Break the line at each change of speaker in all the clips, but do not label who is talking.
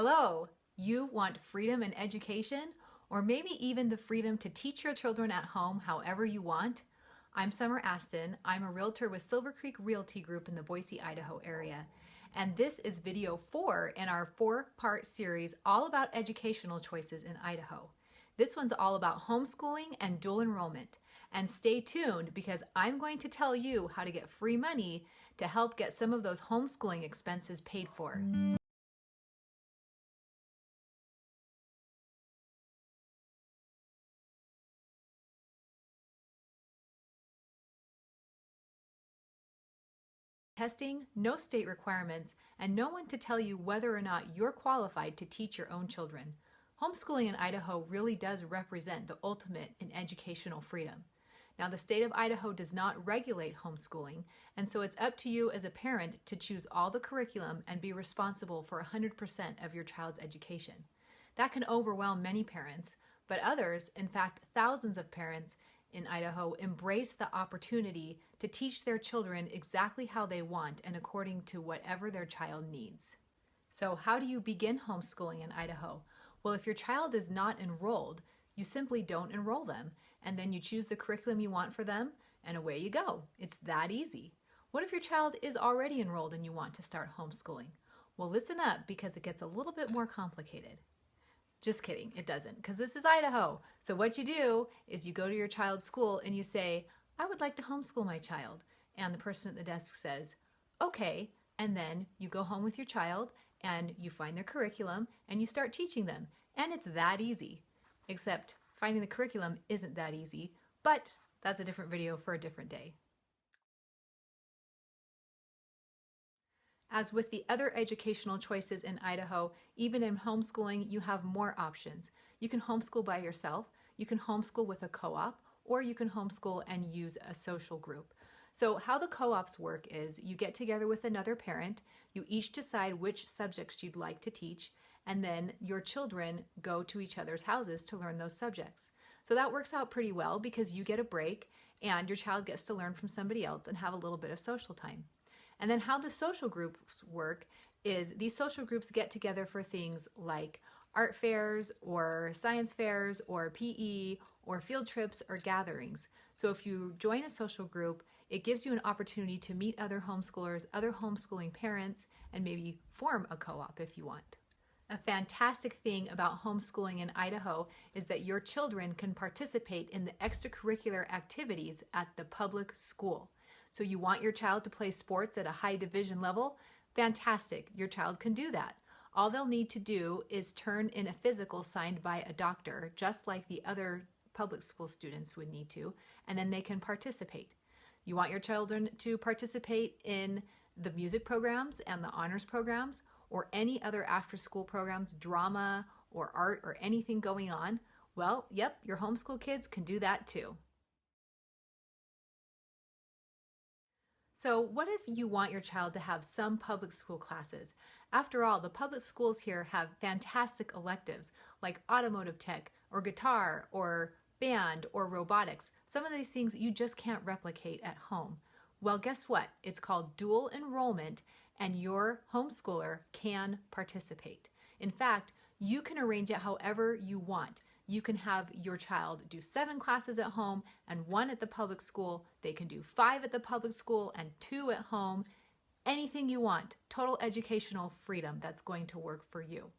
Hello! You want freedom in education, or maybe even the freedom to teach your children at home however you want? I'm Summer Aston. I'm a realtor with Silver Creek Realty Group in the Boise, Idaho area. And this is video 4 in our 4-part series all about educational choices in Idaho. This one's all about homeschooling and dual enrollment. And stay tuned because I'm going to tell you how to get free money to help get some of those homeschooling expenses paid for. Testing, no state requirements, and no one to tell you whether or not you're qualified to teach your own children. Homeschooling in Idaho really does represent the ultimate in educational freedom. Now, the state of Idaho does not regulate homeschooling, and so it's up to you as a parent to choose all the curriculum and be responsible for 100% of your child's education. That can overwhelm many parents, but others, in fact, thousands of parents in Idaho, embrace the opportunity to teach their children exactly how they want and according to whatever their child needs. So how do you begin homeschooling in Idaho? Well, if your child is not enrolled, you simply don't enroll them, and then you choose the curriculum you want for them, and away you go. It's that easy. What if your child is already enrolled and you want to start homeschooling? Well, listen up because it gets a little bit more complicated. Just kidding, it doesn't, because this is Idaho. So what you do is you go to your child's school and you say, I would like to homeschool my child. And the person at the desk says, okay. And then you go home with your child and you find their curriculum and you start teaching them. And it's that easy. Except finding the curriculum isn't that easy, but that's a different video for a different day. As with the other educational choices in Idaho, even in homeschooling, you have more options. You can homeschool by yourself, you can homeschool with a co-op, or you can homeschool and use a social group. So how the co-ops work is you get together with another parent, you each decide which subjects you'd like to teach, and then your children go to each other's houses to learn those subjects. So that works out pretty well because you get a break and your child gets to learn from somebody else and have a little bit of social time. And then how the social groups work is these social groups get together for things like art fairs or science fairs or PE or field trips or gatherings. So if you join a social group, it gives you an opportunity to meet other homeschoolers, other homeschooling parents, and maybe form a co-op if you want. A fantastic thing about homeschooling in Idaho is that your children can participate in the extracurricular activities at the public school. So you want your child to play sports at a high division level? Fantastic, your child can do that. All they'll need to do is turn in a physical signed by a doctor, just like the other public school students would need to, and then they can participate. You want your children to participate in the music programs and the honors programs or any other after-school programs, drama or art or anything going on? Well, yep, your homeschool kids can do that too. So what if you want your child to have some public school classes? After all, the public schools here have fantastic electives like automotive tech or guitar or band or robotics. Some of these things you just can't replicate at home. Well, guess what? It's called dual enrollment and your homeschooler can participate. In fact, you can arrange it however you want. You can have your child do 7 classes at home and 1 at the public school. They can do 5 at the public school and 2 at home. Anything you want. Total educational freedom that's going to work for you.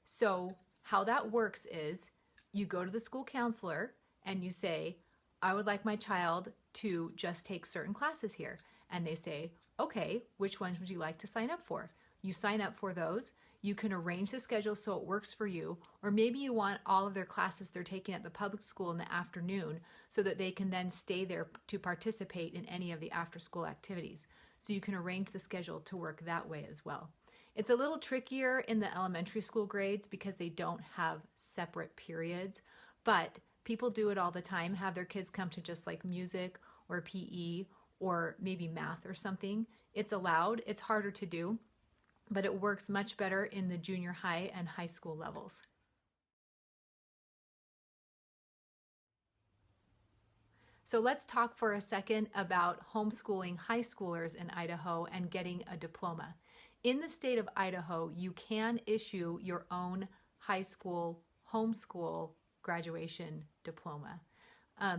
So how that works is you go to the school counselor and you say, I would like my child to just take certain classes here. And they say, okay, which ones would you like to sign up for? You sign up for those. You can arrange the schedule so it works for you, or maybe you want all of their classes they're taking at the public school in the afternoon so that they can then stay there to participate in any of the after-school activities. So you can arrange the schedule to work that way as well. It's a little trickier in the elementary school grades because they don't have separate periods, but people do it all the time, have their kids come to just like music or PE or maybe math or something. It's allowed, it's harder to do, but it works much better in the junior high and high school levels. So let's talk for a second about homeschooling high schoolers in Idaho and getting a diploma. In the state of Idaho, you can issue your own high school homeschool graduation diploma.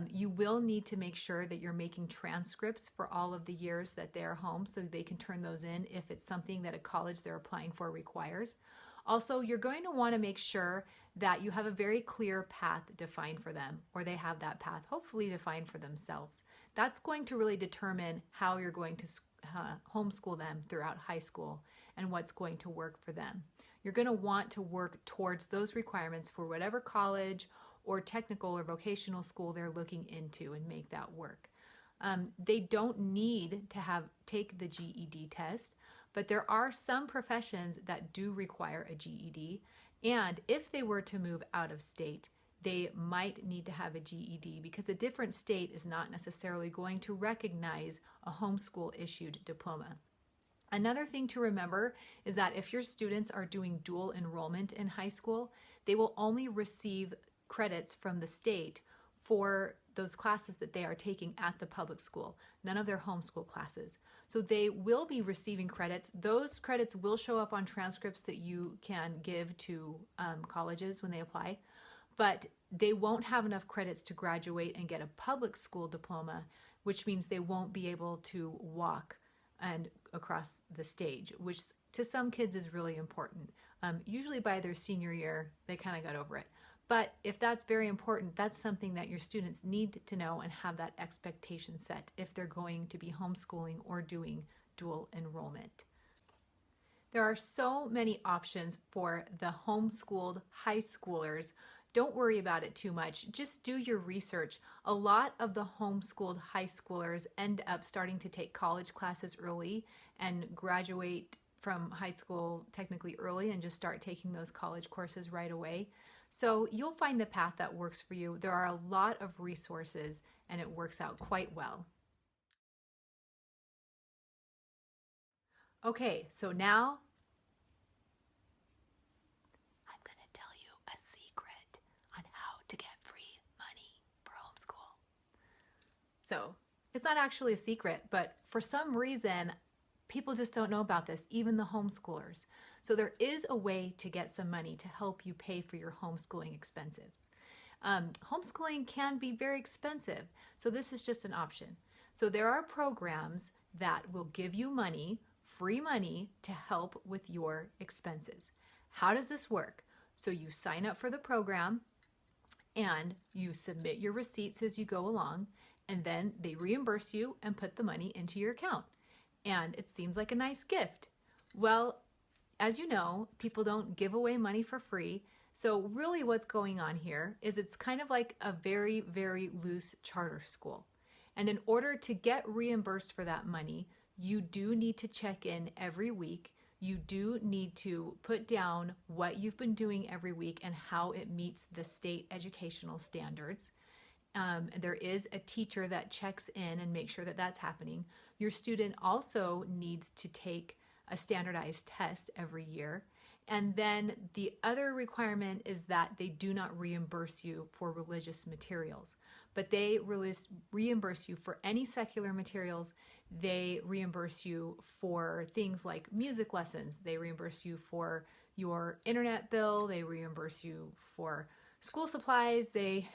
You will need to make sure that you're making transcripts for all of the years that they're home so they can turn those in if it's something that a college they're applying for requires. Also, you're going to want to make sure that you have a very clear path defined for them, or they have that path hopefully defined for themselves. That's going to really determine how you're going to homeschool them throughout high school and what's going to work for them. You're going to want to work towards those requirements for whatever college or technical or vocational school they're looking into and make that work. They don't need to take the GED test, but there are some professions that do require a GED, and if they were to move out of state, they might need to have a GED because a different state is not necessarily going to recognize a homeschool issued diploma. Another thing to remember is that if your students are doing dual enrollment in high school, they will only receive credits from the state for those classes that they are taking at the public school, none of their homeschool classes. So they will be receiving credits. Those credits will show up on transcripts that you can give to colleges when they apply, but they won't have enough credits to graduate and get a public school diploma, which means they won't be able to walk and across the stage, which to some kids is really important. Usually by their senior year, they kind of got over it. But if that's very important, that's something that your students need to know and have that expectation set if they're going to be homeschooling or doing dual enrollment. There are so many options for the homeschooled high schoolers. Don't worry about it too much. Just do your research. A lot of the homeschooled high schoolers end up starting to take college classes early and graduate from high school technically early and just start taking those college courses right away. So you'll find the path that works for you. There are a lot of resources and it works out quite well. Okay, so now I'm going to tell you a secret on how to get free money for homeschool. So it's not actually a secret, but for some reason, people just don't know about this, even the homeschoolers. So there is a way to get some money to help you pay for your homeschooling expenses. Homeschooling can be very expensive, so this is just an option. So there are programs that will give you money, free money, to help with your expenses. How does this work? So you sign up for the program and you submit your receipts as you go along, and then they reimburse you and put the money into your account. And it seems like a nice gift. Well, as you know, people don't give away money for free. So really what's going on here is it's kind of like a very, very loose charter school. And in order to get reimbursed for that money, you do need to check in every week. You do need to put down what you've been doing every week and how it meets the state educational standards. There is a teacher that checks in and makes sure that that's happening. Your student also needs to take a standardized test every year. And then the other requirement is that they do not reimburse you for religious materials, but they reimburse you for any secular materials. They reimburse you for things like music lessons. They reimburse you for your internet bill. They reimburse you for school supplies. They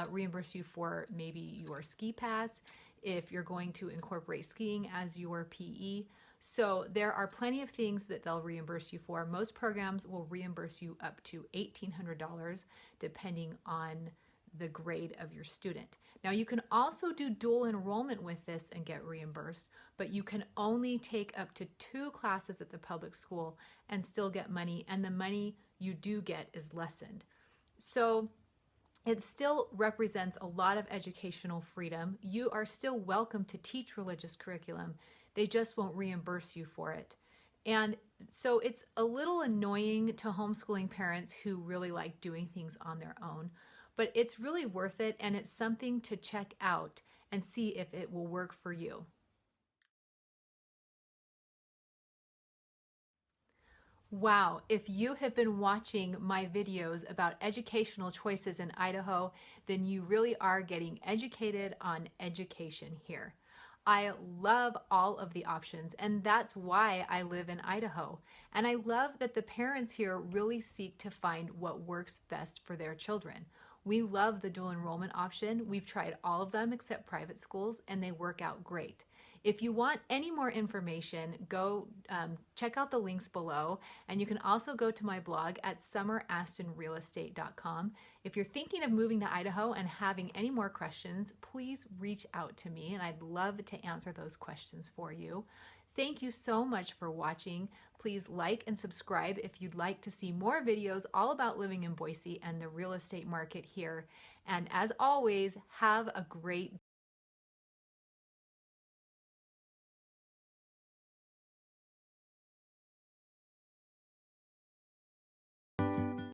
reimburse you for maybe your ski pass if you're going to incorporate skiing as your PE. So there are plenty of things that they'll reimburse you for. Most programs will reimburse you up to $1,800 depending on the grade of your student. Now you can also do dual enrollment with this and get reimbursed, but you can only take up to 2 classes at the public school and still get money, and the money you do get is lessened. So it still represents a lot of educational freedom. You are still welcome to teach religious curriculum. They just won't reimburse you for it. And so it's a little annoying to homeschooling parents who really like doing things on their own, but it's really worth it, and it's something to check out and see if it will work for you. Wow, if you have been watching my videos about educational choices in Idaho, then you really are getting educated on education here. I love all of the options, and that's why I live in Idaho. And I love that the parents here really seek to find what works best for their children. We love the dual enrollment option. We've tried all of them except private schools, and they work out great. If you want any more information, go check out the links below, and you can also go to my blog at summerastonrealestate.com. If you're thinking of moving to Idaho and having any more questions, please reach out to me, and I'd love to answer those questions for you. Thank you so much for watching. Please like and subscribe if you'd like to see more videos all about living in Boise and the real estate market here. And as always, have a great